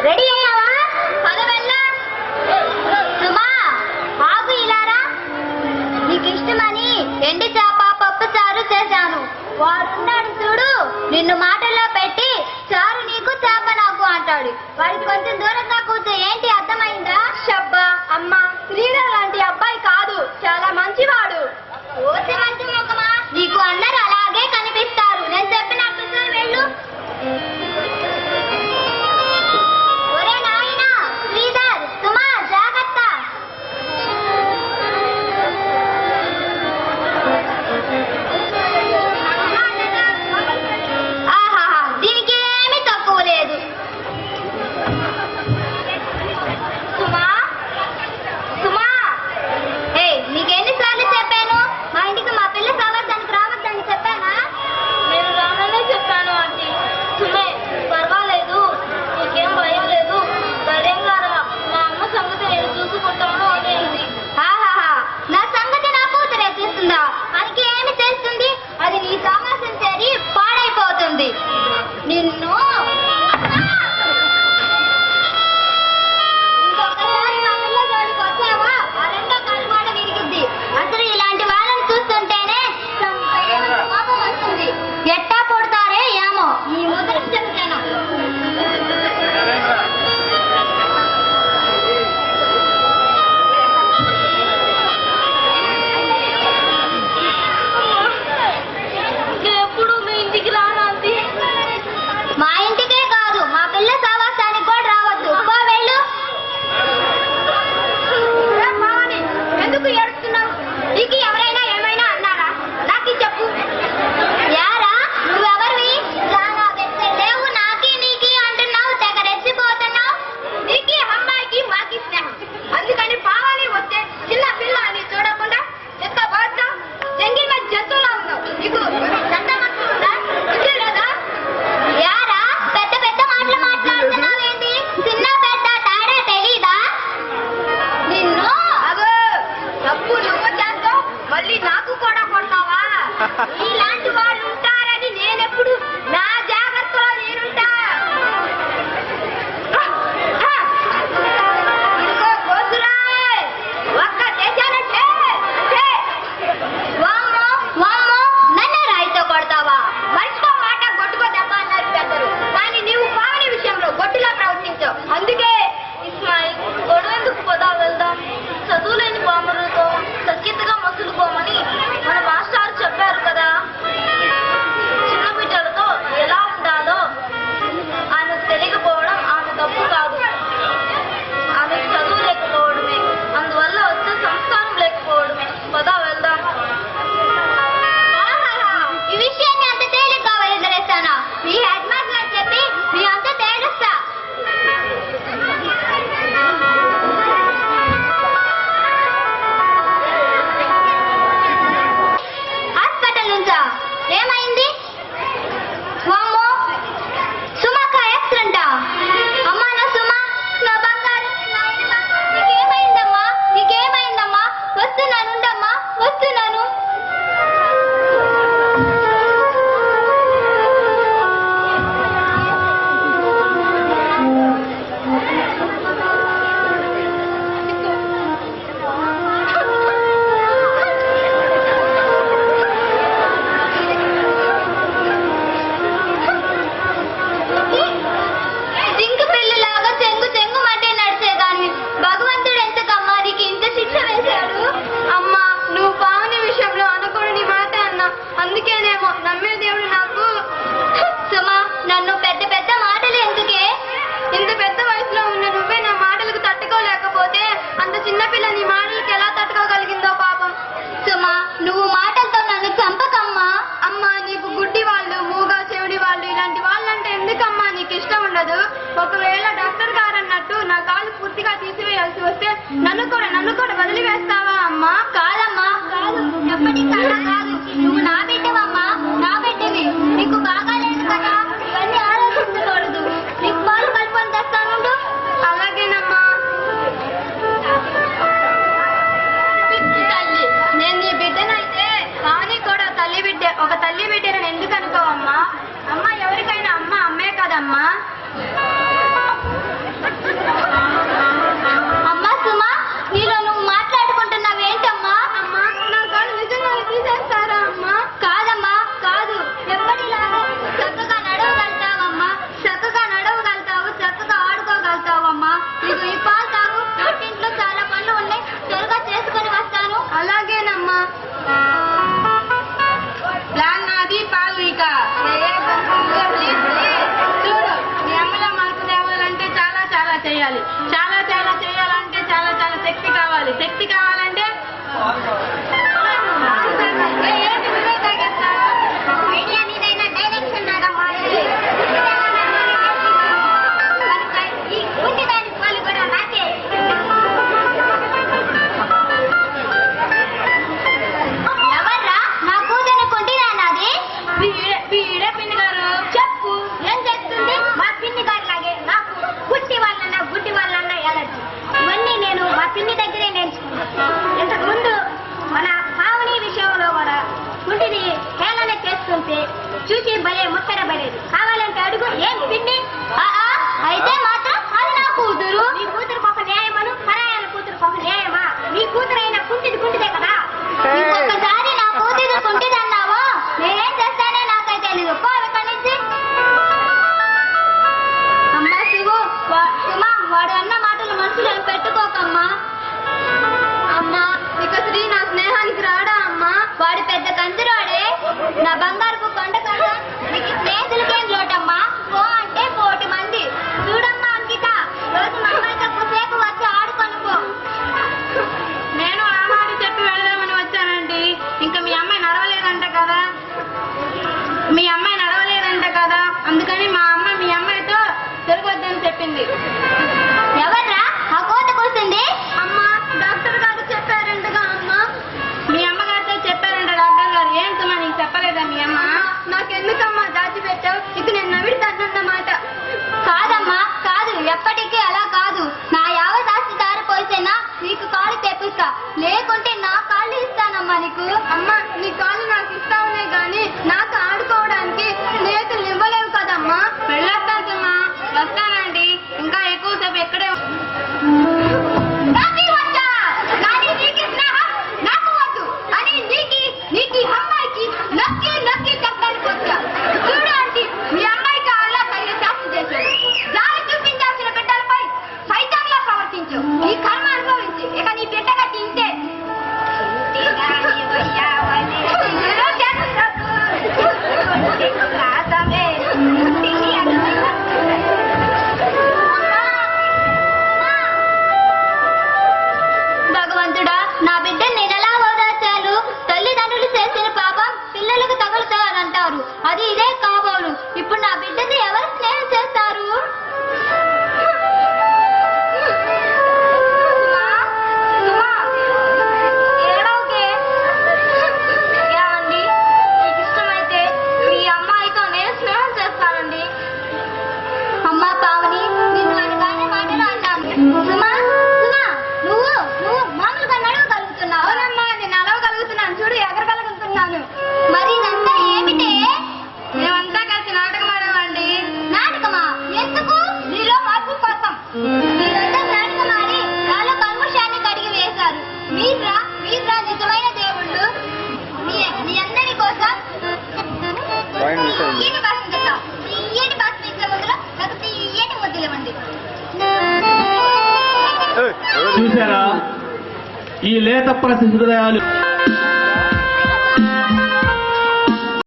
Ready అయ్యావా? పదవెల్లా. సుమా ఆగు, ఇలారా. నీకు ఇష్టమని ఎండి చేప పప్పు చారు చేశాను. వాడున్నాడు చూడు, నిన్ను మాటల్లో పెట్టి చారు నీకు చేప నాకు అంటాడు. వాడికి కొంచెం దూరంగా కూర్చో. ఏంటి, అర్థమైందా? షబ్బా అమ్మ, శ్రీధర్ లాంటి అబ్బాయి కాదు, చాలా మంచివాడు. ఓసి మంచి ముఖమా, నీకు అందరు అలాగే కనిపిస్తారు. నేను చెప్పినట్టు వెళ్ళు. ఒరే నాయనా, శ్రీధర్, సుమా జాగ్రత్త. ఆహాహా, దీనికి ఏమీ తక్కువ లేదు. సుమా, సుమా, నీకెన్నిసార్లు చెప్పాను మా ఇంటికి మా పిల్ల సవాసానికి రావద్దని చెప్పానా? నేను రాననే చెప్పాను ఆంటీ. సుమే, పర్వాలేదు, నీకేం భయం లేదు, ధైర్యంగా రా. మా అమ్మ సంగతి నేను చూసుకుంటాను అనేది. ఆహాహా, నా సంగతి నా కూతురే చూస్తుందా? మనకి ఏమి తెలుస్తుంది? అది నీ సమాసం చేరి పాడైపోతుంది. నిన్ను ఇంకొకసారి మా పిల్ల జోలికి వచ్చావా, ఆ రెండో కాలు మాట విరిగిద్ది. అసలు ఇలాంటి వాళ్ళని చూస్తుంటేనే కోపం వస్తుంది. ఎట్టా కొడతారే ఏమో ఈ ముద్ర జనం. ఎప్పుడు మీ ఇంటికి రానంది. మా ఇంటికే కాదు, మా పిల్ల సావాసానికి కూడా రావద్దు. పో, వెళ్ళు. ఎందుకు ఏడుస్తున్నావు? నీకు ఎవరైనా ఏమైనా అన్నారా? నాకు చెప్పు. యారా, నువ్వెవరివి? చాలా వ్యక్తి లేవు, నాకి నీకి అంటున్నావు, తెగ రెచ్చిపోతున్నావు. నీకు అమ్మాయికి మాకి స్నేహం, అందుకని పావాలి వస్తే చిన్న పిల్ల అని చూడకుండా ఎంత బాధ జంగి మీద జంతువులా ఉన్నావు. నీకు లేదా? యారా, పెద్ద పెద్ద మాటలు మాట్లాడుతున్నావేంటి? చిన్న పెద్ద తేడా తెలీదా? నిన్ను అగో, తప్పు నువ్వు చేస్తావు, మళ్ళీ నాకు కూడా కొడతావా? ఇలాంటి వాళ్ళు ఉంటారని నేనెప్పుడు నా జాగ్రత్తలో నేనుంటా. ఇంకో కోసురాయ్, ఒక్క చేశానంటే వామ్మో వామ్మో, నన్నే రాయితో కొడతావా? మనిషితో మాట గొడ్డుకో దెబ్బ అన్నారు పెద్దలు. కానీ నీవు పావని విషయంలో గొడ్డులా ప్రవర్తించావు. అందుకే ఇస్మాయిల్, గొడవెందుకు పోదా, వెళ్దాం. చదువులేని బాంబులతో సఖ్యతగా మసులుకోమని మన మాస్టారు చెప్పారు కదా. చిన్న బిడ్డలతో ఎలా ఉండాలో ఆమెకు తెలియకపోవడం ఆమె తప్పు కాదు, ఆమెకు చదువు లేకపోవడమే, అందువల్ల వచ్చే సంస్కారం లేకపోవడమే. పదా వెళ్దాం. ఆహాహా, ఈ విషయాన్ని అంత తేలిగ్గా వదిలేస్తానా? మీ హెడ్ మాస్టర్ చెప్పి మీ అంత తేలుస్తా. హాస్పిటల్ నుంచా? ఏమైంది? వామ్మో, సుమక్క యాక్సిడెంటా? అమ్మా, నా సుమ, నా బంగారు నాయనమ్మ, నీకేమైందమ్మా? నీకేమైందమ్మా? వస్తున్నాను, ఉండమ్మా, వస్తున్నాను. జింక పిల్లిలాగా చెంగు చెంగు మటే నడిచేదాన్ని. భగవంతుడు ఎంతకమ్మా నీకు ఇంత శిక్ష వేశాడు? అమ్మా, నువ్వు పావని విషయంలో అనుకోని మాట అన్నా, అందుకేనేమో నమ్మే దేవుడు నాకు. సుమా, నన్ను పెద్ద పెద్ద మాటలు ఎందుకే? ఇంత పెద్ద వయసులో ఉన్న నువ్వే నా మాటలకు తట్టుకోలేకపోతే అంత చిన్నపిల్ల నీ మాటలకు ఎలా తట్టుకోగలిగిందో పాపం. సుమా, నువ్వు మాటలతో నన్ను చంపకమ్మా. అమ్మా, నీకు గుడ్డి వాళ్ళు, మూగా చెవిడి వాళ్ళు, ఇలాంటి వాళ్ళంటే ఎందుకమ్మా నీకు ఇష్టం ఉండదు? ఒకవేళ డాక్టర్ గారు అన్నట్టు నా కాలు పూర్తిగా తీసివేయాల్సి వస్తే నన్ను కూడా వదిలివేస్తావా అమ్మా? కాదమ్మా, కాదు, ఎప్పటికన్నా కాదు. నువ్వు నా బిడ్డవమ్మా, నా బిడ్డవి. నీకు బాగాలేదు కదా, ఇవన్నీ ఆలోచించకూడదు. నీకు పాలు కలుపుకొని తెస్తానుండు. అలాగేనమ్మా. తల్లి, నేను నీ బిడ్డనైతే పావని కూడా తల్లి బిడ్డే. ఒక తల్లి బిడ్డను ఎందుకు అనుకోవమ్మా? అమ్మ ఎవరికైనా అమ్మ అమ్మే కదమ్మా. చూసి భలే ముచ్చటపడేది. కావాలంటే అడుగు. ఏం పిండి? అయితే మాత్రం అది నా కూతురు. నీ కూతురుకు ఒక న్యాయమను, పరాయాల కూతురుకు ఒక న్యాయమా? నీ కూతురైనా కుంటిదే కదా. ఇంకొకసారి నా కూతురు కుంటిదన్నావో నేనేం చేస్తానే నాకైతే తెలీదు. పో ఇక్కడి నుంచి. అమ్మా శివు, సుమా, వాడు అన్న మాటలు మనసులో పెట్టుకోకమ్మా. అమ్మా, ఇక శ్రీ నా స్నేహానికి రాడా అమ్మా? వాడు పెద్ద కంచురాడే, నా బంగారుకు కొండ కదా. నీకు స్నేహితులకేం లోటమ్మా? పో అంటే 1,000 మంది. చూడమ్మా అంకిత, రోజు మా అమ్మాయితో సేపు వచ్చి ఆడుకొని పో. నేను ఆ మాట చెప్పి వెళ్దామని వచ్చానండి. ఇంకా మీ అమ్మాయి నడవలేదంట కదా, అందుకని మా అమ్మ మీ అమ్మాయితో తిరగొద్దని చెప్పింది. ఎవర్రా ఆ కోత కూర్చుంది? అమ్మా, డాక్టర్ గారు చెప్పారంటగా అమ్మా. మీ అమ్మగారితో చెప్పారంట డాక్టర్ గారు. ఏం సుమా, నీకు చెప్పలేదా మీ అమ్మ? నాకెందుకమ్మా దాచిపెట్టావు? ఇక నేను నవ్విడతానన్నమాట. కాదమ్మా, కాదు, ఎప్పటికీ అలా కాదు. నా యావదాస్తి దారిపోయితేనా నీకు కాళ్ళు తెప్పిస్తా, లేకుంటే నా కాళ్ళు ఇస్తానమ్మా నీకు. అమ్మా, నీ కాళ్ళు నాకు ఇస్తావునే గాని నాకు ఆడుకోవడానికి స్నేహితులు ఇవ్వలేవు కదమ్మా. వెళ్ళొస్తాను సుమా, వస్తానండి. ఇంకా ఎక్కువసేపు ఎక్కడే నీకు అమ్మాయికి నక్కి నక్కి చెప్పడానికి వచ్చా. చూడు ఆంటీ, మీ అమ్మాయికి అలా తగిన శాస్త్ర చేశాడు. జాలి చూపించాల్సిన బిడ్డలపై సైతంగా ప్రవర్తించు. ఈ కర్మ అనుభవించి ఇక నీ బిడ్డగా తింటే భగవంతుడా, నా బిడ్డని నేనెలా ఓదార్చాను? తల్లిదండ్రులు చేసిన పాపం పిల్లలకు తగులుతారంటారు. అది ఇదే కాబోలు. ఇప్పుడు నా బిడ్డతో ఎవరు స్నేహం చేస్తారు? ఏమండి, మీకు ఇష్టమైతే మీ అమ్మాయితో నేను స్నేహం చేస్తానండి. అమ్మా పావని, నేను అనగానే మాటలు అన్నాను. సుమా, సుమా, నువ్వు మామూలుగా నడవగలుగుతున్నావు? అవునమ్మా, నేను నడవగలుగుతున్నాను. చూడు, ఎగరగలుగుతున్నాను. మరి ఇదంతా ఏమిటే? మేమంతా కలిసి నాటకం ఆడామండి. నాటకమా? ఎందుకు? నీలో మార్పు కోసం. మీరంతా నాటకమాడి నాలో కల్మషాన్ని కడిగి వేశారు. మీర్రా నిజమైన దేవుళ్ళు. మీ అందరి కోసం తీయటి భాష చెప్తా. తీయటి భాష ఇచ్చే ముద్దులో నాకు తీయటి ముద్దులు ఇవ్వండి. చూసారా ఈ లేత ప్రతి హృదయాలు